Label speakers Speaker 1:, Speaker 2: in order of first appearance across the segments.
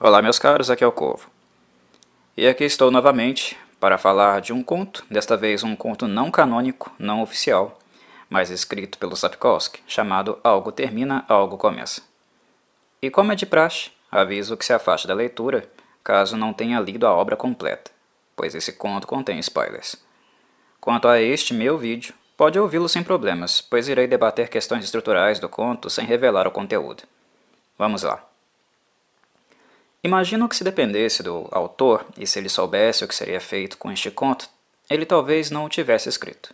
Speaker 1: Olá, meus caros, aqui é o Corvo. E aqui estou novamente para falar de um conto, desta vez um conto não canônico, não oficial, mas escrito pelo Sapkowski, chamado Algo Termina, Algo Começa. E como é de praxe, aviso que se afaste da leitura caso não tenha lido a obra completa, pois esse conto contém spoilers. Quanto a este meu vídeo, pode ouvi-lo sem problemas, pois irei debater questões estruturais do conto sem revelar o conteúdo. Vamos lá. Imagino que se dependesse do autor, e se ele soubesse o que seria feito com este conto, ele talvez não o tivesse escrito.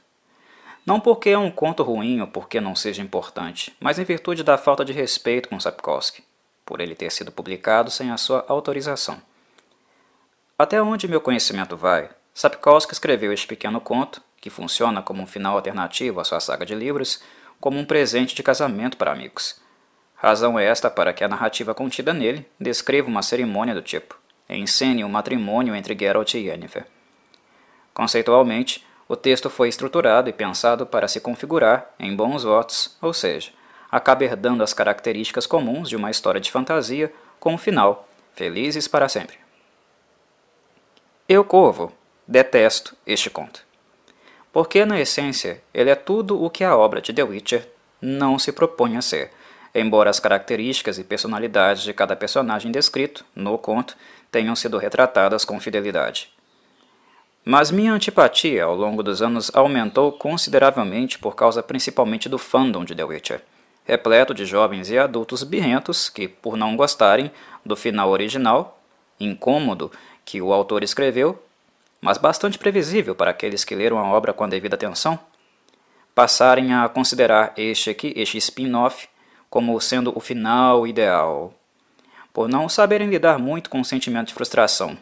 Speaker 1: Não porque é um conto ruim ou porque não seja importante, mas em virtude da falta de respeito com Sapkowski, por ele ter sido publicado sem a sua autorização. Até onde meu conhecimento vai, Sapkowski escreveu este pequeno conto, que funciona como um final alternativo à sua saga de livros, como um presente de casamento para amigos. Razão esta para que a narrativa contida nele descreva uma cerimônia do tipo, encene um matrimônio entre Geralt e Yennefer. Conceitualmente, o texto foi estruturado e pensado para se configurar em bons votos, ou seja, acaba herdando as características comuns de uma história de fantasia com um final, felizes para sempre. Eu, Corvo, detesto este conto, porque na essência ele é tudo o que a obra de The Witcher não se propõe a ser, embora as características e personalidades de cada personagem descrito no conto tenham sido retratadas com fidelidade. Mas minha antipatia ao longo dos anos aumentou consideravelmente por causa principalmente do fandom de The Witcher, repleto de jovens e adultos birrentos que, por não gostarem do final original, incômodo que o autor escreveu, mas bastante previsível para aqueles que leram a obra com a devida atenção, passarem a considerar este spin-off como sendo o final ideal, por não saberem lidar muito com o sentimento de frustração.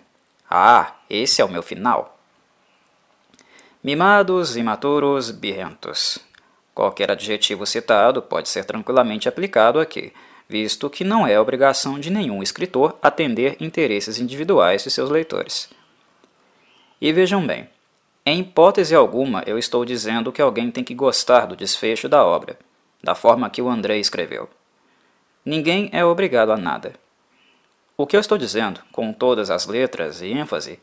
Speaker 1: Ah, esse é o meu final. Mimados, imaturos, birrentos. Qualquer adjetivo citado pode ser tranquilamente aplicado aqui, visto que não é obrigação de nenhum escritor atender interesses individuais de seus leitores. E vejam bem, em hipótese alguma eu estou dizendo que alguém tem que gostar do desfecho da obra, da forma que o André escreveu. Ninguém é obrigado a nada. O que eu estou dizendo, com todas as letras e ênfase,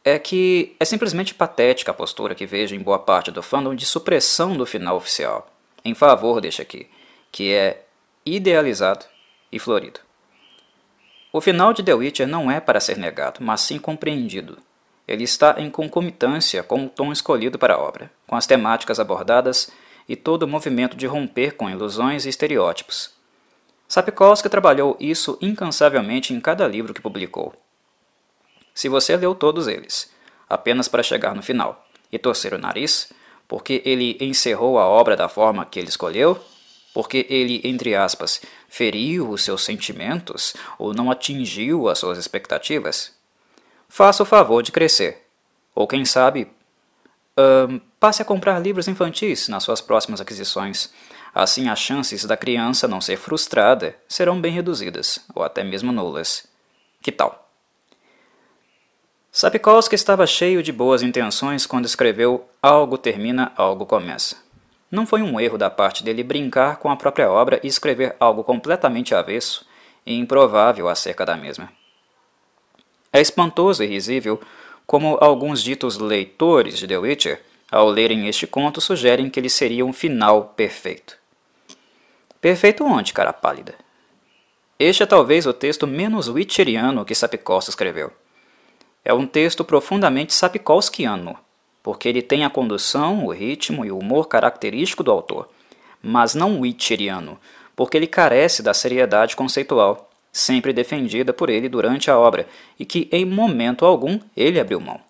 Speaker 1: é que é simplesmente patética a postura que vejo em boa parte do fandom de supressão do final oficial, em favor deste aqui, que é idealizado e florido. O final de The Witcher não é para ser negado, mas sim compreendido. Ele está em concomitância com o tom escolhido para a obra, com as temáticas abordadas e todo o movimento de romper com ilusões e estereótipos. Sapkowski trabalhou isso incansavelmente em cada livro que publicou. Se você leu todos eles, apenas para chegar no final e torcer o nariz, porque ele encerrou a obra da forma que ele escolheu, porque ele, entre aspas, feriu os seus sentimentos ou não atingiu as suas expectativas, faça o favor de crescer, ou quem sabe, passe a comprar livros infantis nas suas próximas aquisições. Assim as chances da criança não ser frustrada serão bem reduzidas, ou até mesmo nulas. Que tal? Sapkowski estava cheio de boas intenções quando escreveu Algo Termina, Algo Começa. Não foi um erro da parte dele brincar com a própria obra e escrever algo completamente avesso e improvável acerca da mesma. É espantoso e risível como alguns ditos leitores de The Witcher, ao lerem este conto, sugerem que ele seria um final perfeito. Perfeito onde, cara pálida? Este é talvez o texto menos witcheriano que Sapkowski escreveu. É um texto profundamente sapkowskiano, porque ele tem a condução, o ritmo e o humor característico do autor, mas não witcheriano, porque ele carece da seriedade conceitual, sempre defendida por ele durante a obra, e que em momento algum ele abriu mão.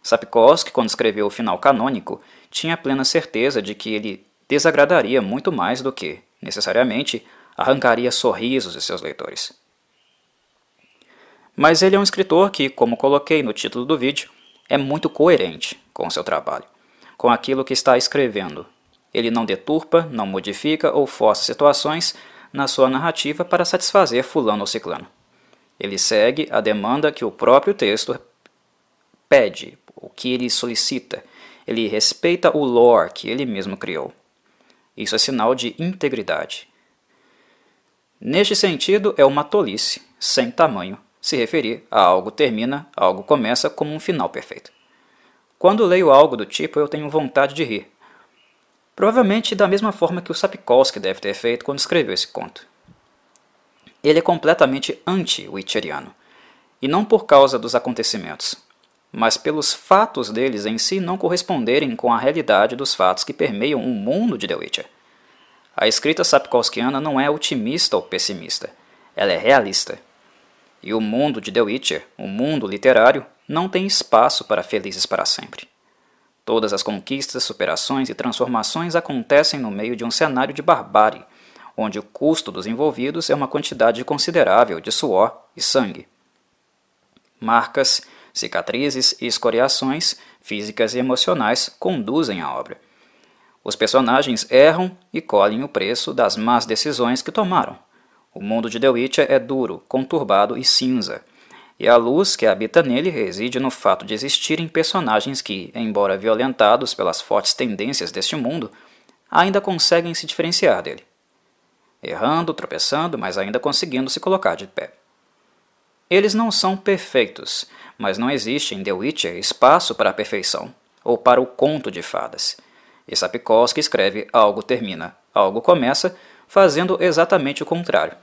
Speaker 1: Sapkowski, quando escreveu o final canônico, tinha plena certeza de que ele desagradaria muito mais do que, necessariamente, arrancaria sorrisos de seus leitores. Mas ele é um escritor que, como coloquei no título do vídeo, é muito coerente com o seu trabalho, com aquilo que está escrevendo. Ele não deturpa, não modifica ou força situações na sua narrativa para satisfazer fulano ou ciclano. Ele segue a demanda que o próprio texto pede, o que ele solicita. Ele respeita o lore que ele mesmo criou. Isso é sinal de integridade. Neste sentido, é uma tolice, sem tamanho, se referir a algo termina, algo começa como um final perfeito. Quando leio algo do tipo, eu tenho vontade de rir. Provavelmente da mesma forma que o Sapkowski deve ter feito quando escreveu esse conto. Ele é completamente anti-Witcheriano, e não por causa dos acontecimentos, mas pelos fatos deles em si não corresponderem com a realidade dos fatos que permeiam o mundo de The Witcher. A escrita sapkowskiana não é otimista ou pessimista, ela é realista. E o mundo de The Witcher, o mundo literário, não tem espaço para felizes para sempre. Todas as conquistas, superações e transformações acontecem no meio de um cenário de barbárie, onde o custo dos envolvidos é uma quantidade considerável de suor e sangue. Marcas, cicatrizes e escoriações físicas e emocionais conduzem a obra. Os personagens erram e colhem o preço das más decisões que tomaram. O mundo de The Witcher é duro, conturbado e cinza, e a luz que habita nele reside no fato de existirem personagens que, embora violentados pelas fortes tendências deste mundo, ainda conseguem se diferenciar dele. Errando, tropeçando, mas ainda conseguindo se colocar de pé. Eles não são perfeitos, mas não existe em The Witcher espaço para a perfeição, ou para o conto de fadas. E Sapkowski escreve algo termina, algo começa, fazendo exatamente o contrário.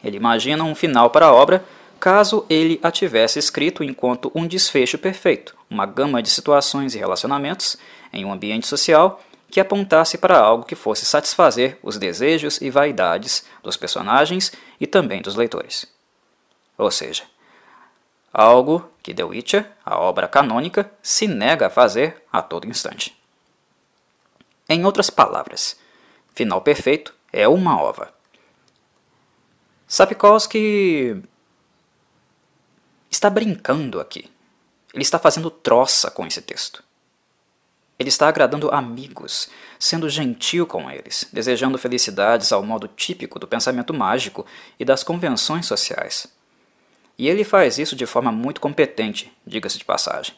Speaker 1: Ele imagina um final para a obra caso ele a tivesse escrito enquanto um desfecho perfeito, uma gama de situações e relacionamentos em um ambiente social que apontasse para algo que fosse satisfazer os desejos e vaidades dos personagens e também dos leitores. Ou seja, algo que The Witcher, a obra canônica, se nega a fazer a todo instante. Em outras palavras, final perfeito é uma ova. Sapkowski está brincando aqui. Ele está fazendo troça com esse texto. Ele está agradando amigos, sendo gentil com eles, desejando felicidades ao modo típico do pensamento mágico e das convenções sociais. E ele faz isso de forma muito competente, diga-se de passagem.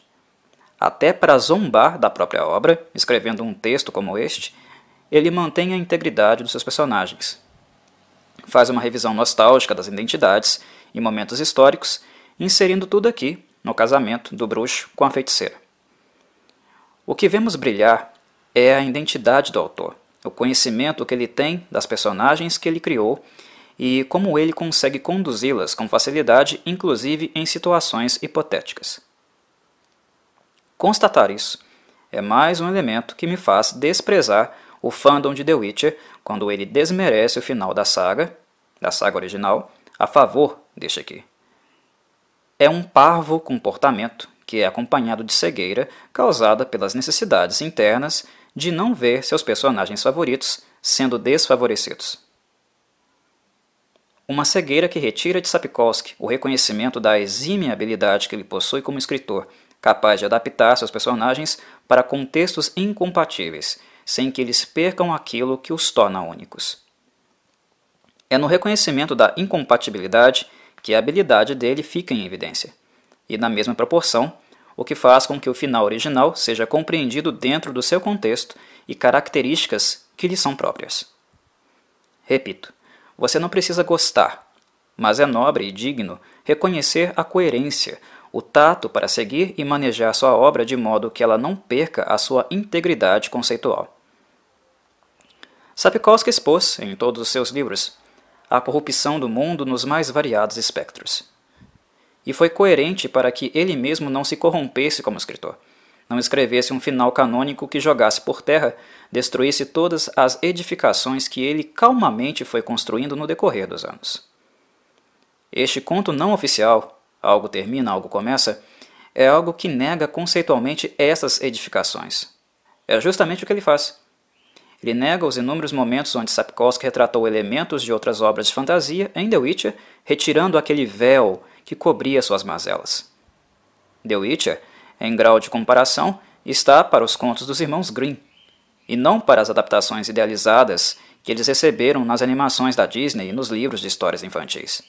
Speaker 1: Até para zombar da própria obra, escrevendo um texto como este, ele mantém a integridade dos seus personagens. Faz uma revisão nostálgica das identidades e momentos históricos, inserindo tudo aqui no casamento do bruxo com a feiticeira. O que vemos brilhar é a identidade do autor, o conhecimento que ele tem das personagens que ele criou e como ele consegue conduzi-las com facilidade, inclusive em situações hipotéticas. Constatar isso é mais um elemento que me faz desprezar o fandom de The Witcher quando ele desmerece o final da saga original, a favor deste aqui. É um parvo comportamento que é acompanhado de cegueira causada pelas necessidades internas de não ver seus personagens favoritos sendo desfavorecidos. Uma cegueira que retira de Sapkowski o reconhecimento da exímia habilidade que ele possui como escritor, capaz de adaptar seus personagens para contextos incompatíveis, sem que eles percam aquilo que os torna únicos. É no reconhecimento da incompatibilidade que a habilidade dele fica em evidência, e na mesma proporção, o que faz com que o final original seja compreendido dentro do seu contexto e características que lhe são próprias. Repito, você não precisa gostar, mas é nobre e digno reconhecer a coerência, o tato para seguir e manejar sua obra de modo que ela não perca a sua integridade conceitual. Sapkowski expôs, em todos os seus livros, a corrupção do mundo nos mais variados espectros. E foi coerente para que ele mesmo não se corrompesse como escritor, não escrevesse um final canônico que jogasse por terra, destruísse todas as edificações que ele calmamente foi construindo no decorrer dos anos. Este conto não oficial, algo termina, algo começa, é algo que nega conceitualmente essas edificações. É justamente o que ele faz. Ele nega os inúmeros momentos onde Sapkowski retratou elementos de outras obras de fantasia em The Witcher, retirando aquele véu que cobria suas mazelas. The Witcher, em grau de comparação, está para os contos dos irmãos Grimm, e não para as adaptações idealizadas que eles receberam nas animações da Disney e nos livros de histórias infantis.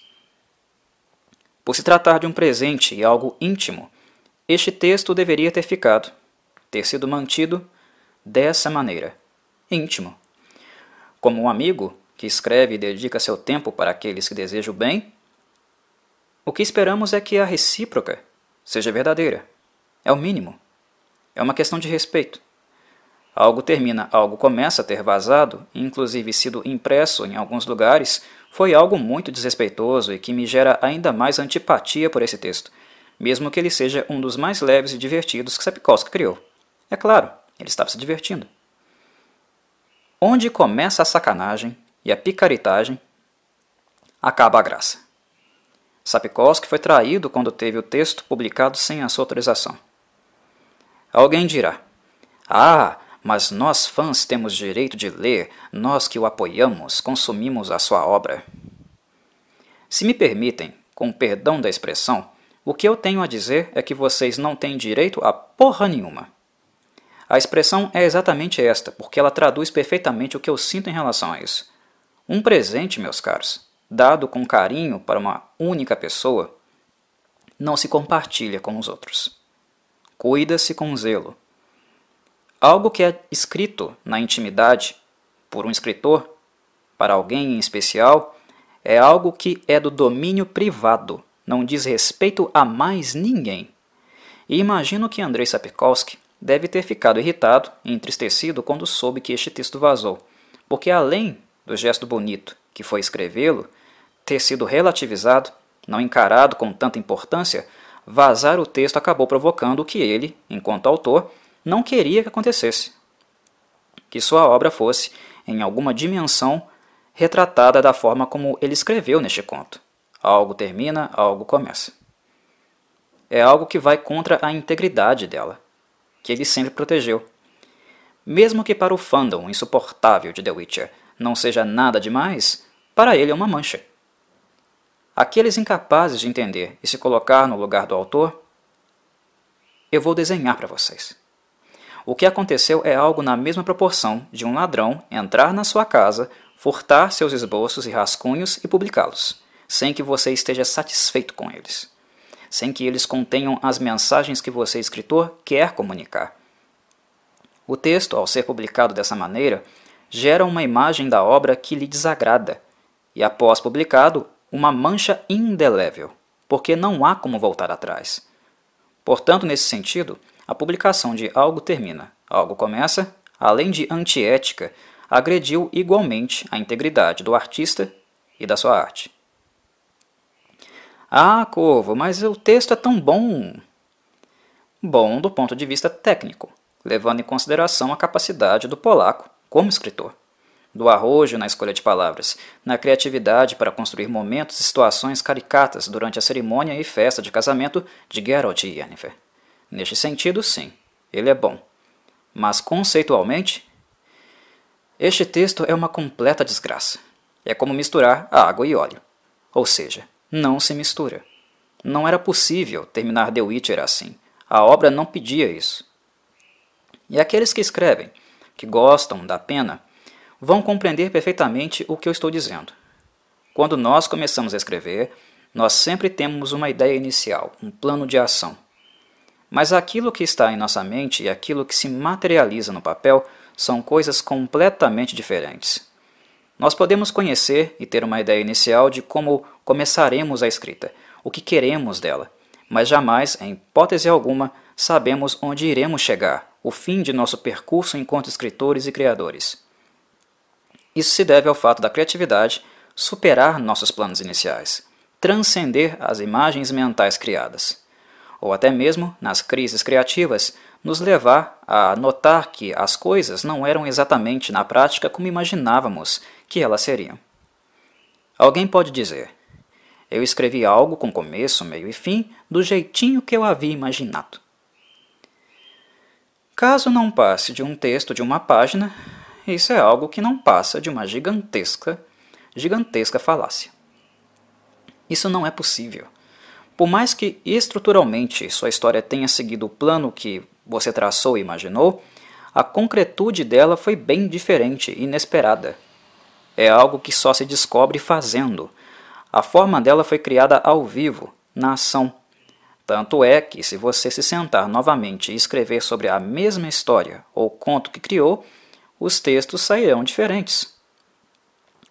Speaker 1: Por se tratar de um presente e algo íntimo, este texto deveria ter sido mantido dessa maneira, íntimo, como um amigo que escreve e dedica seu tempo para aqueles que desejam o bem, o que esperamos é que a recíproca seja verdadeira. É o mínimo. É uma questão de respeito. Algo termina, algo começa a ter vazado, e inclusive sido impresso em alguns lugares, foi algo muito desrespeitoso e que me gera ainda mais antipatia por esse texto, mesmo que ele seja um dos mais leves e divertidos que Sapkowski criou. É claro, ele estava se divertindo. Onde começa a sacanagem e a picaretagem, acaba a graça. Sapkowski foi traído quando teve o texto publicado sem a sua autorização. Alguém dirá: "Ah, mas nós fãs temos direito de ler, nós que o apoiamos, consumimos a sua obra." Se me permitem, com perdão da expressão, o que eu tenho a dizer é que vocês não têm direito a porra nenhuma. A expressão é exatamente esta, porque ela traduz perfeitamente o que eu sinto em relação a isso. Um presente, meus caros, dado com carinho para uma única pessoa, não se compartilha com os outros. Cuida-se com zelo. Algo que é escrito na intimidade por um escritor, para alguém em especial, é algo que é do domínio privado, não diz respeito a mais ninguém. E imagino que Andrei Sapkowski deve ter ficado irritado e entristecido quando soube que este texto vazou, porque além do gesto bonito que foi escrevê-lo, ter sido relativizado, não encarado com tanta importância, vazar o texto acabou provocando o que ele, enquanto autor, não queria que acontecesse. Que sua obra fosse, em alguma dimensão, retratada da forma como ele escreveu neste conto. Algo termina, algo começa. É algo que vai contra a integridade dela, que ele sempre protegeu. Mesmo que para o fandom insuportável de The Witcher não seja nada demais, para ele é uma mancha. Aqueles incapazes de entender e se colocar no lugar do autor, eu vou desenhar para vocês. O que aconteceu é algo na mesma proporção de um ladrão entrar na sua casa, furtar seus esboços e rascunhos e publicá-los, sem que você esteja satisfeito com eles, sem que eles contenham as mensagens que você, escritor, quer comunicar. O texto, ao ser publicado dessa maneira, gera uma imagem da obra que lhe desagrada, e após publicado, uma mancha indelével, porque não há como voltar atrás. Portanto, nesse sentido, a publicação de Algo Termina, Algo Começa, além de antiética, agrediu igualmente a integridade do artista e da sua arte. Ah, Corvo, mas o texto é tão bom! Bom do ponto de vista técnico, levando em consideração a capacidade do polaco como escritor, do arrojo na escolha de palavras, na criatividade para construir momentos e situações caricatas durante a cerimônia e festa de casamento de Geralt e Yennefer. Neste sentido, sim, ele é bom. Mas conceitualmente, este texto é uma completa desgraça. É como misturar água e óleo. Ou seja, não se mistura. Não era possível terminar The Witcher assim. A obra não pedia isso. E aqueles que escrevem, que gostam da pena, vão compreender perfeitamente o que eu estou dizendo. Quando nós começamos a escrever, nós sempre temos uma ideia inicial, um plano de ação. Mas aquilo que está em nossa mente e aquilo que se materializa no papel são coisas completamente diferentes. Nós podemos conhecer e ter uma ideia inicial de como começaremos a escrita, o que queremos dela, mas jamais, em hipótese alguma, sabemos onde iremos chegar, o fim de nosso percurso enquanto escritores e criadores. Isso se deve ao fato da criatividade superar nossos planos iniciais, transcender as imagens mentais criadas, ou até mesmo, nas crises criativas, nos levar a notar que as coisas não eram exatamente na prática como imaginávamos que elas seriam. Alguém pode dizer: eu escrevi algo com começo, meio e fim, do jeitinho que eu havia imaginado. Caso não passe de um texto de uma página, isso é algo que não passa de uma gigantesca falácia. Isso não é possível. Por mais que estruturalmente sua história tenha seguido o plano que você traçou e imaginou, a concretude dela foi bem diferente e inesperada. É algo que só se descobre fazendo. A forma dela foi criada ao vivo, na ação. Tanto é que, se você se sentar novamente e escrever sobre a mesma história ou conto que criou, os textos sairão diferentes.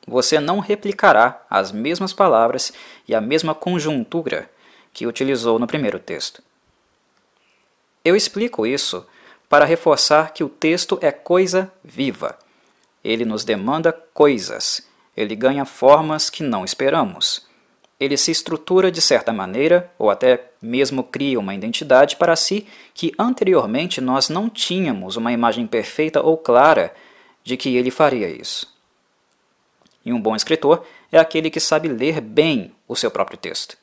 Speaker 1: você não replicará as mesmas palavras e a mesma conjuntura que utilizou no primeiro texto. Eu explico isso para reforçar que o texto é coisa viva. Ele nos demanda coisas, ele ganha formas que não esperamos. Ele se estrutura de certa maneira, ou até mesmo cria uma identidade para si que anteriormente nós não tínhamos uma imagem perfeita ou clara de que ele faria isso. E um bom escritor é aquele que sabe ler bem o seu próprio texto.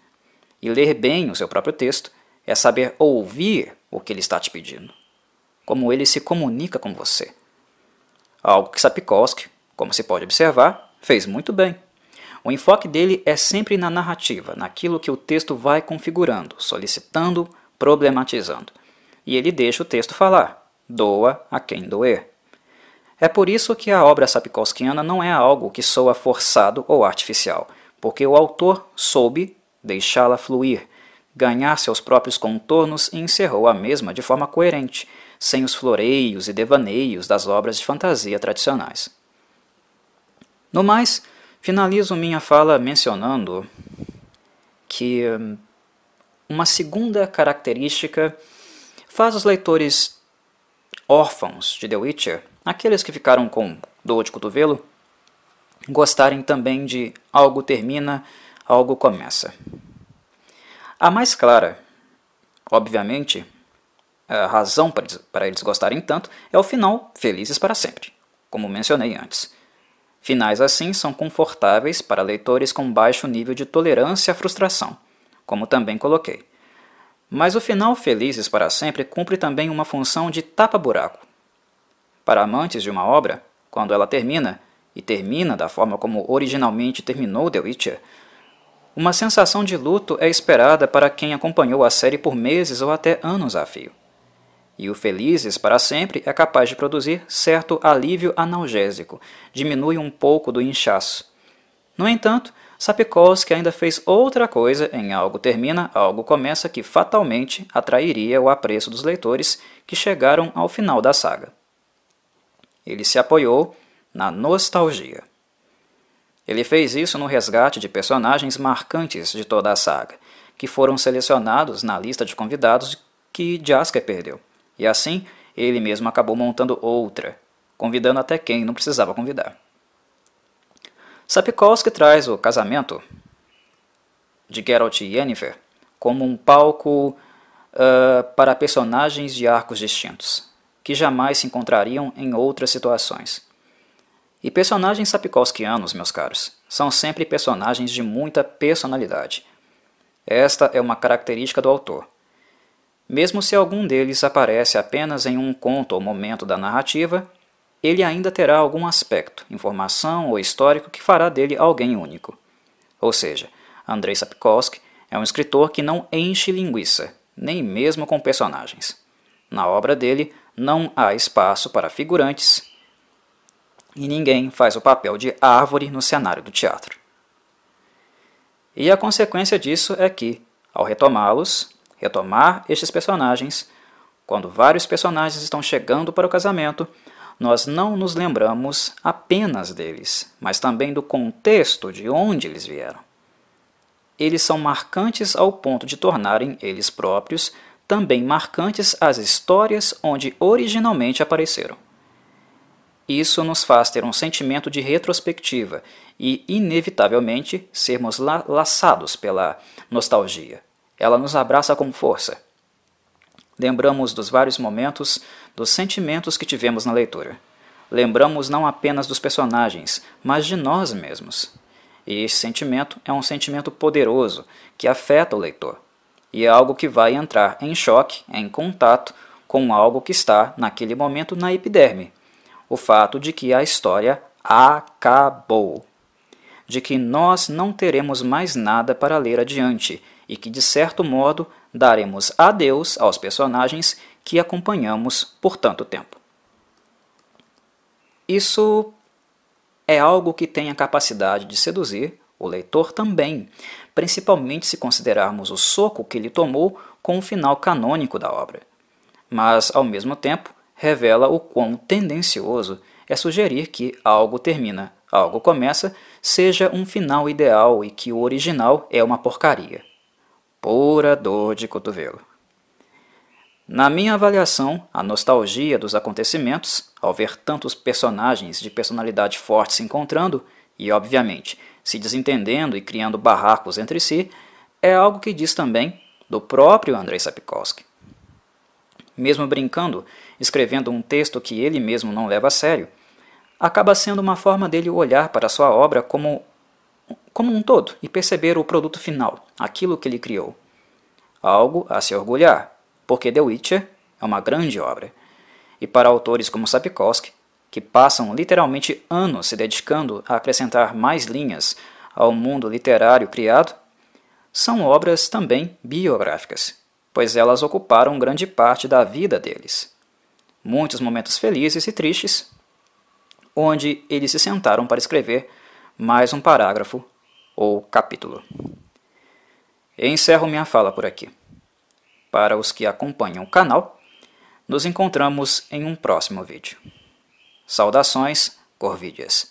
Speaker 1: E ler bem o seu próprio texto é saber ouvir o que ele está te pedindo, como ele se comunica com você. Algo que Sapkowski, como se pode observar, fez muito bem. O enfoque dele é sempre na narrativa, naquilo que o texto vai configurando, solicitando, problematizando. E ele deixa o texto falar, doa a quem doer. É por isso que a obra sapkowskiana não é algo que soa forçado ou artificial, porque o autor soube deixá-la fluir, ganhar seus próprios contornos e encerrou a mesma de forma coerente, sem os floreios e devaneios das obras de fantasia tradicionais. No mais, finalizo minha fala mencionando que uma segunda característica faz os leitores órfãos de The Witcher, aqueles que ficaram com dor de cotovelo, gostarem também de algo termina, algo começa. A mais clara, obviamente, a razão para eles gostarem tanto é o final Felizes para Sempre, como mencionei antes. Finais assim são confortáveis para leitores com baixo nível de tolerância à frustração, como também coloquei. Mas o final Felizes para Sempre cumpre também uma função de tapa-buraco. Para amantes de uma obra, quando ela termina, e termina da forma como originalmente terminou The Witcher, uma sensação de luto é esperada para quem acompanhou a série por meses ou até anos a fio. E o Felizes para Sempre é capaz de produzir certo alívio analgésico, diminui um pouco do inchaço. No entanto, Sapkowski ainda fez outra coisa em Algo Termina, Algo Começa que fatalmente atrairia o apreço dos leitores que chegaram ao final da saga. Ele se apoiou na nostalgia. Ele fez isso no resgate de personagens marcantes de toda a saga, que foram selecionados na lista de convidados que Jaskier perdeu. E assim, ele mesmo acabou montando outra, convidando até quem não precisava convidar. Sapkowski traz o casamento de Geralt e Yennefer como um palco para personagens de arcos distintos, que jamais se encontrariam em outras situações. E personagens sapkowskianos, meus caros, são sempre personagens de muita personalidade. Esta é uma característica do autor. Mesmo se algum deles aparece apenas em um conto ou momento da narrativa, ele ainda terá algum aspecto, informação ou histórico que fará dele alguém único. Ou seja, Andrei Sapkowski é um escritor que não enche linguiça, nem mesmo com personagens. Na obra dele não há espaço para figurantes e ninguém faz o papel de árvore no cenário do teatro. E a consequência disso é que, ao retomar estes personagens, quando vários personagens estão chegando para o casamento, nós não nos lembramos apenas deles, mas também do contexto de onde eles vieram. Eles são marcantes ao ponto de tornarem eles próprios também marcantes as histórias onde originalmente apareceram. Isso nos faz ter um sentimento de retrospectiva e, inevitavelmente, sermos laçados pela nostalgia. Ela nos abraça com força. Lembramos dos vários momentos, dos sentimentos que tivemos na leitura. Lembramos não apenas dos personagens, mas de nós mesmos. E esse sentimento é um sentimento poderoso que afeta o leitor. E é algo que vai entrar em choque, em contato com algo que está, naquele momento, na epiderme. O fato de que a história acabou. De que nós não teremos mais nada para ler adiante e que, de certo modo, daremos adeus aos personagens que acompanhamos por tanto tempo. Isso é algo que tem a capacidade de seduzir o leitor também, principalmente se considerarmos o soco que ele tomou com o final canônico da obra. Mas, ao mesmo tempo, revela o quão tendencioso é sugerir que algo termina, algo começa, seja um final ideal e que o original é uma porcaria. Pura dor de cotovelo. Na minha avaliação, a nostalgia dos acontecimentos, ao ver tantos personagens de personalidade forte se encontrando e, obviamente, se desentendendo e criando barracos entre si, é algo que diz também do próprio Andrei Sapkowski. Mesmo brincando, escrevendo um texto que ele mesmo não leva a sério, acaba sendo uma forma dele olhar para sua obra como um todo e perceber o produto final, aquilo que ele criou. Algo a se orgulhar, porque The Witcher é uma grande obra. E para autores como Sapkowski, que passam literalmente anos se dedicando a acrescentar mais linhas ao mundo literário criado, são obras também biográficas, pois elas ocuparam grande parte da vida deles. Muitos momentos felizes e tristes, onde eles se sentaram para escrever mais um parágrafo ou capítulo. Encerro minha fala por aqui. Para os que acompanham o canal, nos encontramos em um próximo vídeo. Saudações, Corvídeas!